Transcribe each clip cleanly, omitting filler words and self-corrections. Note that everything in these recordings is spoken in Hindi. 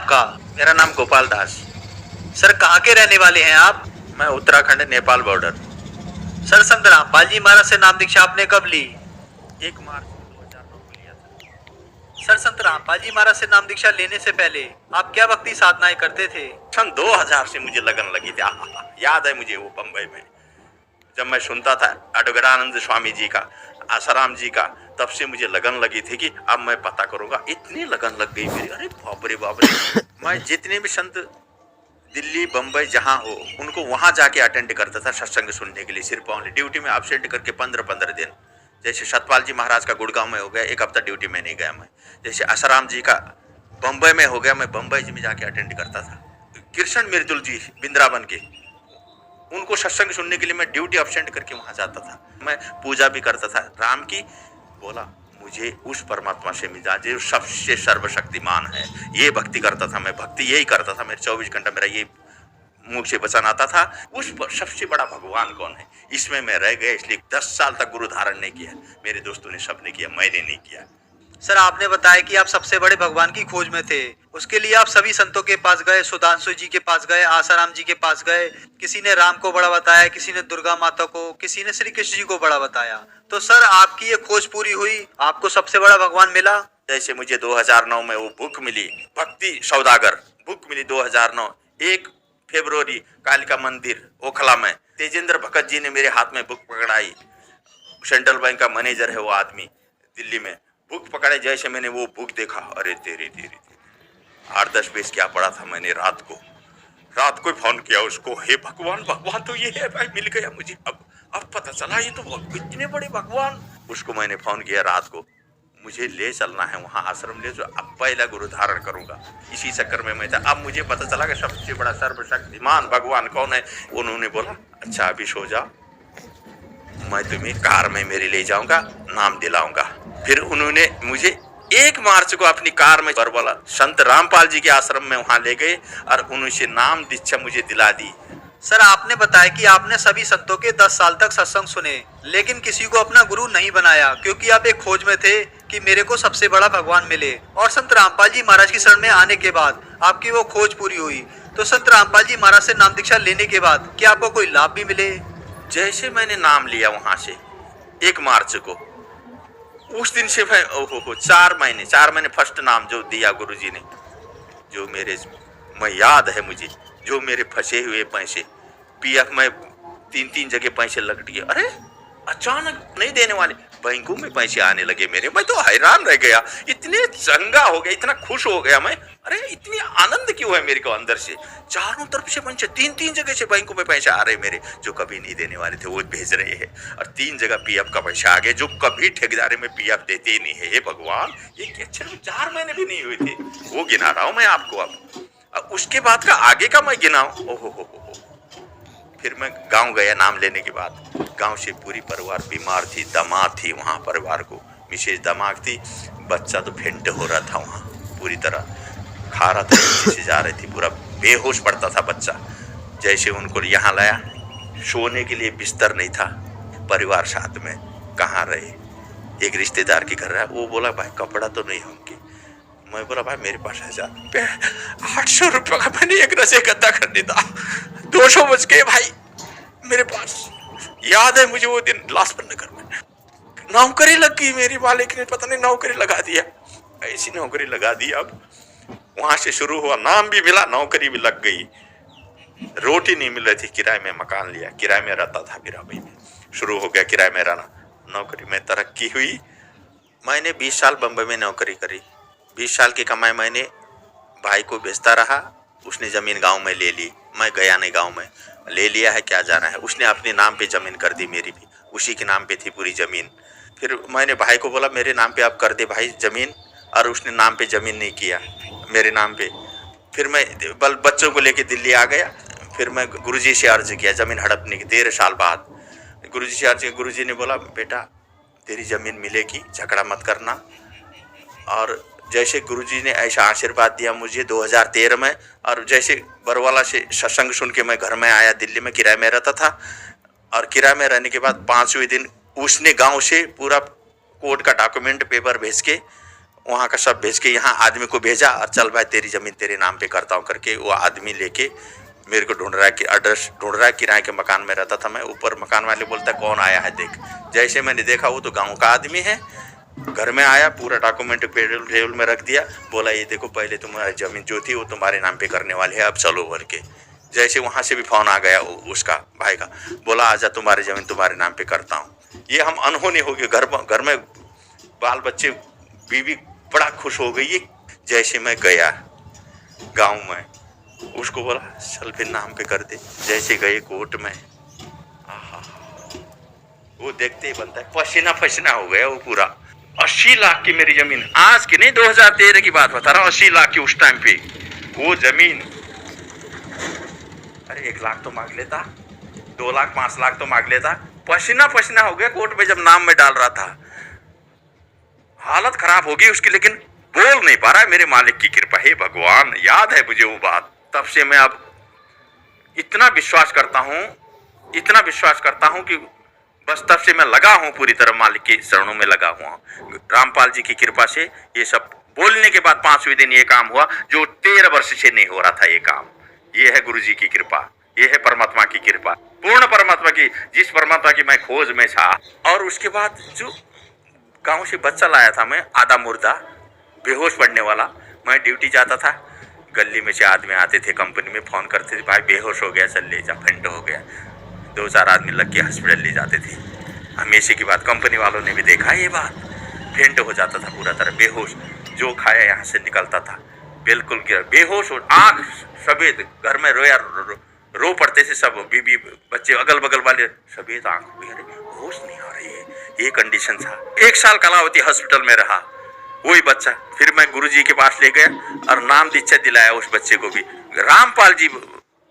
आपका? मेरा नाम गोपाल दास। सर कहाँ के रहने वाले हैं आप? मैं उत्तराखंड नेपाल बॉर्डर। सर संत रामपाल जी महाराज से नाम दीक्षा आपने कब ली? 1 मार्च 2009 को लिया था। सर संत रामपाल जी महाराज से नाम दीक्षा लेने से पहले आप क्या भक्ति साधनाएं करते थे? सन 2000 से मुझे लगन लगी थी। याद है मुझे वो बम्बई में जब मैं सुनता था अडगरानंद स्वामी जी का, आसाराम जी का, तब से मुझे लगन लगी थी कि अब मैं पता करूंगा। इतनी लगन लग गई मेरी, अरे बाप रे बाप रे। मैं जितने भी संत दिल्ली बम्बई जहाँ हो उनको वहां जाके अटेंड करता था सत्संग सुनने के लिए, सिर्फ ऑनली ड्यूटी में एब्सेंट करके 15-15 दिन। जैसे सतपाल जी महाराज का गुड़गांव में हो गया, 1 हफ्ता ड्यूटी में नहीं गया मैं। जैसे आसाराम जी का बम्बई में हो गया, मैं बम्बई जी में जाके अटेंड करता था। कृष्ण मिर्जुल जी बिंद्रावन के, उनको सत्संग सुनने के लिए मैं ड्यूटी एब्सेंट करके वहां जाता था। मैं पूजा भी करता था राम की। बोला मुझे उस परमात्मा से मिला जो सबसे सर्वशक्तिमान है, ये भक्ति करता था मैं। भक्ति यही करता था, मेरे 24 घंटा मेरा ये मुख से वचन आता था। उस सबसे बड़ा भगवान कौन है, इसमें मैं रह गया। इसलिए 10 साल तक गुरु धारण नहीं किया। मेरे दोस्तों ने सबने किया, मैंने नहीं किया। सर आपने बताया कि आप सबसे बड़े भगवान की खोज में थे। उसके लिए आप सभी संतों के पास गए, सुधांशु जी के पास गए, आसाराम जी के पास गए। किसी ने राम को बड़ा बताया, किसी ने दुर्गा माता को, किसी ने श्री कृष्ण जी को बड़ा बताया। तो सर आपकी ये खोज पूरी हुई, आपको सबसे बड़ा भगवान मिला। जैसे मुझे 2009 में वो बुक मिली, भक्ति सौदागर बुक मिली 2009, 1 फरवरी, कालिका मंदिर ओखला में। तेजेंद्र भगत जी ने मेरे हाथ में बुक पकड़ाई। सेंट्रल बैंक का मैनेजर है वो आदमी दिल्ली में। बुक पकड़े, जैसे मैंने वो बुक देखा, अरे तेरी 8-10 पेज क्या पढ़ा था मैंने। रात को फोन किया उसको, हे भगवान, भगवान तो ये है भाई, मिल गया मुझे। अब पता चला ये तो इतने बड़े भगवान। उसको मैंने फोन किया रात को, मुझे ले चलना है वहां आश्रम ले, जो अब पहला गुरु धारण करूंगा। इसी चक्कर में मैं था। अब मुझे पता चला कि सबसे बड़ा सर्वशक्तिमान भगवान कौन है। उन्होंने बोला अच्छा अभी सो जाओ, मैं तुम्हें कार में मेरे ले जाऊंगा, नाम दिलाऊंगा। फिर उन्होंने मुझे 1 मार्च को अपनी कार में बोला संत रामपाल जी के आश्रम में वहां ले गए और उनसे नाम दीक्षा मुझे दिला दी। सर आपने बताया कि आपने सभी संतों के 10 साल तक सत्संग सुने, लेकिन किसी को अपना गुरु नहीं बनाया, क्योंकि आप एक खोज में थे कि मेरे को सबसे बड़ा भगवान मिले। और संत रामपाल जी महाराज की शरण में आने के बाद आपकी वो खोज पूरी हुई। तो संत रामपाल जी महाराज से नाम दीक्षा लेने के बाद क्या आपको कोई लाभ भी मिले? जैसे मैंने नाम लिया वहां से 1 मार्च को, उस दिन से मैं 4 महीने फर्स्ट नाम जो दिया गुरुजी ने, जो मेरे मैं याद है मुझे, जो मेरे फंसे हुए पैसे पीएफ में 3-3 जगह पैसे लग गए। अरे अचानक नहीं देने वाले, बैंकों में पैसे आने लगे मेरे। मैं तो हैरान रह गया, इतने चंगा हो गया, इतना खुश हो गया मैं। अरे इतनी आनंद क्यों है मेरे को अंदर से। चारों तरफ से पैसे, 3-3 जगह से बैंकों में पैसे आ रहे मेरे, जो कभी नहीं देने वाले थे वो भेज रहे हैं। और 3 जगह पीएफ का पैसा आ गया, जो कभी ठेकेदारी में पीएफ देते ही नहीं है। हे भगवान, ये क्या, 4 महीने भी नहीं हुए थे, वो गिना रहा हूं मैं आपको। अब उसके बाद का आगे का मैं गिनाऊं, ओहो। फिर मैं गांव गया नाम लेने के बाद। गांव से पूरी परिवार बीमार थी, दामाद थी वहाँ, परिवार को विशेष दामाद थी। बच्चा तो फेंट हो रहा था वहाँ, पूरी तरह खा रहा था, से जा रही थी, पूरा बेहोश पड़ता था बच्चा। जैसे उनको यहाँ लाया, सोने के लिए बिस्तर नहीं था, परिवार साथ में कहाँ रहे। एक रिश्तेदार के घर रहा, वो बोला भाई कपड़ा तो नहीं होंगे। मैं बोला भाई मेरे पास 800 रुपये का मैंने एक रसे गद्दा कर दिया, 200 बच गए भाई मेरे पास। याद है मुझे वो दिन लाजपत नगर में नौकरी लग गई मेरी, मालिक ने पता नहीं नौकरी लगा दिया, ऐसी नौकरी लगा दी। अब वहां से शुरू हुआ, नाम भी मिला, नौकरी भी लग गई। रोटी नहीं मिल रही थी, किराए में मकान लिया, किराए में रहता था मेरा भाई में। शुरू हो गया किराए में रहना, नौकरी में तरक्की हुई। मैंने 20 साल बम्बई में नौकरी करी। 20 साल की कमाई मैंने भाई को बेचता रहा। उसने जमीन गांव में ले ली, मैं गया नहीं गांव में। ले लिया है क्या जाना है, उसने अपने नाम पे जमीन कर दी, मेरी भी उसी के नाम पे थी पूरी जमीन। फिर मैंने भाई को बोला मेरे नाम पे आप कर दे भाई जमीन, और उसने नाम पे जमीन नहीं किया मेरे नाम पे। फिर मैं बच्चों को लेके दिल्ली आ गया। फिर मैं गुरुजी से अर्ज किया जमीन हड़पने की, 13 साल बाद गुरुजी से अर्ज किया। गुरुजी ने बोला बेटा तेरी जमीन मिलेगी, झगड़ा मत करना। और जैसे गुरुजी ने ऐसा आशीर्वाद दिया मुझे 2013 में, और जैसे बरवाला से सत्संग सुन के मैं घर में आया, दिल्ली में किराए में रहता था। और किराए में रहने के बाद 5वें दिन उसने गांव से पूरा कोर्ट का डॉक्यूमेंट पेपर भेज के वहाँ का सब भेज के यहाँ आदमी को भेजा और चल भाई तेरी ज़मीन तेरे नाम पे करता हूँ करके वो आदमी लेके मेरे को ढूंढ रहा है कि एड्रेस ढूंढ रहा है। किराए के मकान में रहता था मैं। ऊपर मकान वाले बोलता है कौन आया है देख। जैसे मैंने देखा वो तो गाँव का आदमी है। घर में आया, पूरा डॉक्यूमेंट टेबल में रख दिया, बोला ये देखो पहले तुम्हारी ज़मीन जो थी वो तुम्हारे नाम पे करने वाले है, अब चलो भर के। जैसे वहाँ से भी फ़ोन आ गया उसका भाई का, बोला आजा तुम्हारी ज़मीन तुम्हारे नाम पे करता हूँ। ये हम अनहोनी हो गए। घर में बाल बच्चे बीवी बड़ा खुश हो गई। जैसे मैं गया गांव में, उसको बोला चल फिर नाम पे कर दे। जैसे गए कोर्ट में, आहा, वो देखते ही बनता है पसीना पसीना हो गया वो पूरा। 80 लाख की मेरी जमीन, आज की नहीं 2013 की बात बता रहा हूँ। 80 लाख की उस टाइम पे वो जमीन। अरे 1 लाख तो मांग लेता, 2 लाख 5 लाख तो मांग लेता। पसीना पसीना हो गया कोर्ट में जब नाम में डाल रहा था। हालत खराब हो गई उसकी, लेकिन बोल नहीं पा रहा है। मेरे मालिक की कृपा है भगवान। याद है मुझे वो बात। तब से मैं अब इतना विश्वास करता हूँ कि बस तब से मैं लगा हूँ पूरी तरह मालिक के शरणों में लगा हुआ हूँ। रामपाल जी की कृपा से ये सब बोलने के बाद 5वें दिन ये काम हुआ जो 13 वर्ष से नहीं हो रहा था ये काम। ये है गुरु जी की कृपा, ये है परमात्मा की कृपा, पूर्ण परमात्मा की, जिस परमात्मा की मैं खोज में था। और उसके बाद जो गांव से बच्चा लाया था मैं, आधा मुर्दा बेहोश पड़ने वाला। मैं ड्यूटी जाता था, गली में से आदमी आते थे, कंपनी में फ़ोन करते थे, भाई बेहोश हो गया, चल ले जा, फेंट हो गया। 2-4 आदमी लग के हॉस्पिटल ले जाते थे। हमेशा की बात, कंपनी वालों ने भी देखा ये बात। फेंट हो जाता था पूरा तरह बेहोश, जो खाया यहाँ से निकलता था बिल्कुल गिर बेहोश। और आँख सफेद, घर में रो पड़ते थे सब, बीबी बच्चे अगल बगल वाले, सफेद आँख हो गई। अरे होश नहीं आ रही है, ये कंडीशन था। 1 साल कलावती हॉस्पिटल में रहा वही बच्चा। फिर मैं गुरुजी के पास ले गया और नाम दीक्षा दिलाया उस बच्चे को भी। रामपाल जी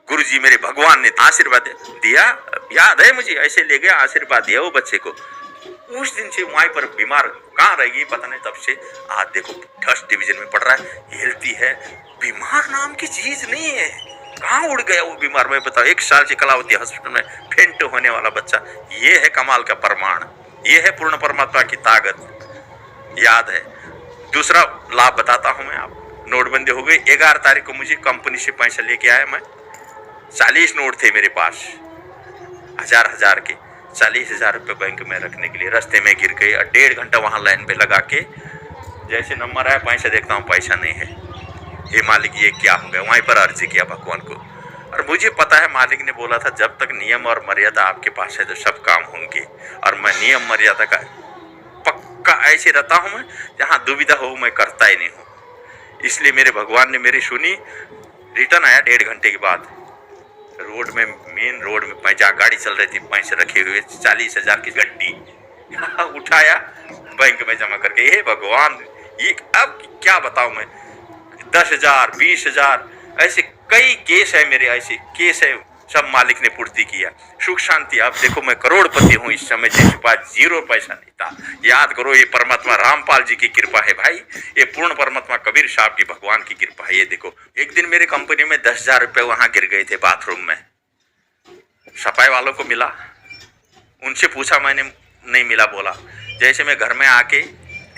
गुरुजी मेरे भगवान ने आशीर्वाद दिया, याद है मुझे। ऐसे ले गया, आशीर्वाद दिया वो बच्चे को। उस दिन से वहीं पर बीमार कहाँ रहेगी पता नहीं। तब से आज देखो 1st डिवीजन में पढ़ रहा है, हेल्थी है। बीमार नाम की चीज नहीं है। कहाँ उड़ गया वो बीमार, मैं बताओ। 1 साल से कलावती हॉस्पिटल में फेंट होने वाला बच्चा। ये है कमाल का प्रमाण, ये है पूर्ण परमात्मा की ताकत। याद है। दूसरा लाभ बताता हूं मैं आप। नोटबंदी हो गई। 11 तारीख को मुझे कंपनी से पैसा लेके आया मैं। 40 नोट थे मेरे पास, 1000 के। 40,000 रुपये बैंक में रखने के लिए रास्ते में गिर गए। और 1.5 घंटा वहां लाइन पे लगा के जैसे नंबर आया पैसा देखता हूँ, पैसा नहीं है। हे मालिक ये क्या हो गया। वहीं पर अर्जी किया भगवान को। और मुझे पता है मालिक ने बोला था जब तक नियम और मर्यादा आपके पास है तो सब काम होंगे। और मैं नियम मर्यादा का पक्का ऐसे रहता हूँ, मैं जहाँ दुविधा हो मैं करता ही नहीं हूँ। इसलिए मेरे भगवान ने मेरी सुनी। रिटर्न आया 1.5 घंटे के बाद। रोड में, मेन रोड में गाड़ी चल रही थी, पैसे रखे हुए 40,000 की गड्डी उठाया, बैंक में जमा करके। हे भगवान, ये अब क्या बताऊं मैं। 10,000 20,000 ऐसे कई केस है मेरे, ऐसे केस है, सब मालिक ने पूर्ति किया। सुख शांति। अब देखो मैं करोड़पति हूँ इस समय, जिसके पास 0 पैसा नहीं था। याद करो ये परमात्मा रामपाल जी की कृपा है भाई। ये पूर्ण परमात्मा कबीर साहब की भगवान की कृपा है। ये देखो एक दिन मेरे कंपनी में 10,000 रुपये वहां गिर गए थे बाथरूम में। सफाई वालों को मिला, उनसे पूछा मैंने, नहीं मिला। बोला जैसे मैं घर में आके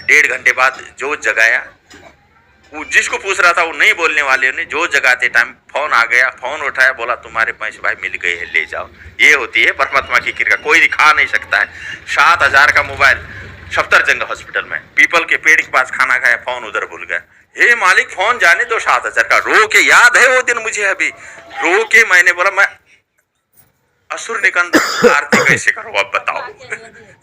1.5 घंटे बाद जो जगाया, वो जिसको पूछ रहा था वो नहीं बोलने वाले ने, जो जगाते टाइम फोन आ गया, फोन उठाया, बोला तुम्हारे पैसे भाई मिल गए हैं, ले जाओ। ये होती है परमात्मा की कृपा, कोई दिखा नहीं सकता है। 7,000 का मोबाइल सफदरजंग हॉस्पिटल में, पीपल के पेड़ के पास खाना खाया, फोन उधर भूल गया। हे मालिक फोन जाने दो 7,000 का। रो के, याद है वो दिन मुझे अभी, रो के मैंने बोला मैं असुर निकंदन आरती कैसे करूं अब बताओ।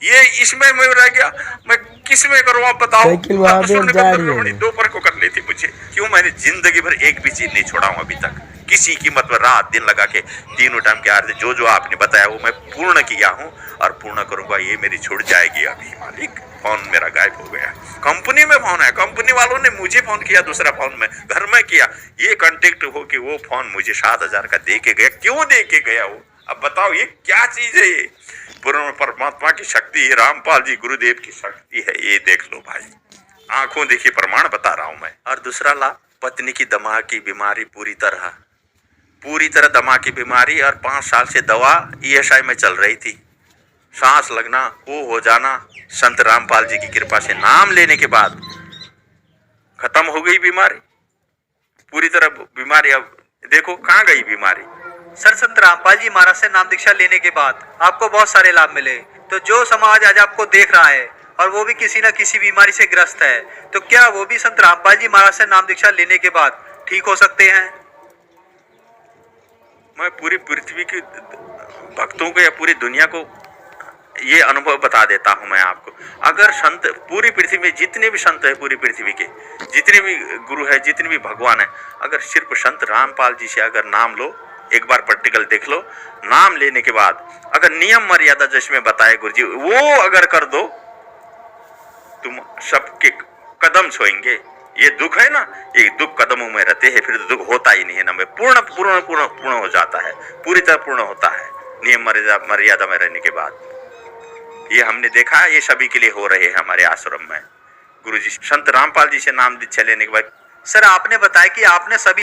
ये इसमें मैं रह गया, मैं किस में करूं आप बताओ। असुर निकंदन 2 पर को कर लेती मुझे। क्यों, मैंने जिंदगी भर एक भी चीज नहीं छोड़ा हूं अभी तक। किसी कीमत पर रात दिन लगा के 3 टाइम की आरती जो आपने बताया वो मैं पूर्ण किया हूं और पूर्ण करूंगा। ये मेरी छूट जाएगी अभी मालिक। फोन मेरा गायब हो गया। कंपनी में फोन है, कंपनी वालों ने मुझे फोन किया, दूसरा फोन में घर में किया। ये कांटेक्ट हो कि वो फोन मुझे 7,000 का दे के गया। क्यों दे के गया वो, अब बताओ ये क्या चीज है। ये पूर्ण परमात्मा की शक्ति है, रामपाल जी गुरुदेव की शक्ति है। ये देख लो भाई, आंखों देखी प्रमाण बता रहा हूं मैं। और दूसरा लाभ, पत्नी की दिमाग की बीमारी पूरी तरह दिमाग की बीमारी, और 5 साल से दवा ESI में चल रही थी। सांस लगना, वो हो जाना, संत रामपाल जी की कृपा से नाम लेने के बाद खत्म हो गई बीमारी, पूरी तरह बीमारी। अब देखो कहाँ गई बीमारी। सर, संत रामपाल जी महाराज से नाम दीक्षा लेने के बाद आपको बहुत सारे लाभ मिले, तो जो समाज आज आपको देख रहा है और वो भी किसी न किसी बीमारी से ग्रस्त है, तो क्या वो भी संत रामपाल जी महाराज से नाम दीक्षा लेने के बाद ठीक हो सकते हैं? मैं पूरी पृथ्वी के भक्तों को या पूरी दुनिया को ये अनुभव बता देता हूं मैं आपको। अगर संत पूरी पृथ्वी में जितने भी संत है, पूरी पृथ्वी के जितने भी गुरु है, जितने भी भगवान है, अगर सिर्फ संत रामपाल जी से अगर नाम लो, एक बार प्रैक्टिकल देख लो, नाम लेने के बाद अगर नियम मर्यादा जिसमें बताए गुरु जी वो अगर कर दो, तुम सबके कदम छोएंगे। ये दुख है ना, ये दुख कदमों में रहते हैं, फिर दुख होता ही नहीं है ना, में पूर्ण पूर्ण पूर्ण पूर्ण हो जाता है, पूरी तरह पूर्ण होता है नियम मर्यादा में रहने के बाद। ये हमने देखा है, ये सभी के लिए हो रहे हैं हमारे आश्रम में। गुरुजी संत रामपाल जी से नाम दीक्षा लेने के बाद। सर, आपने बताया कि आपने सभी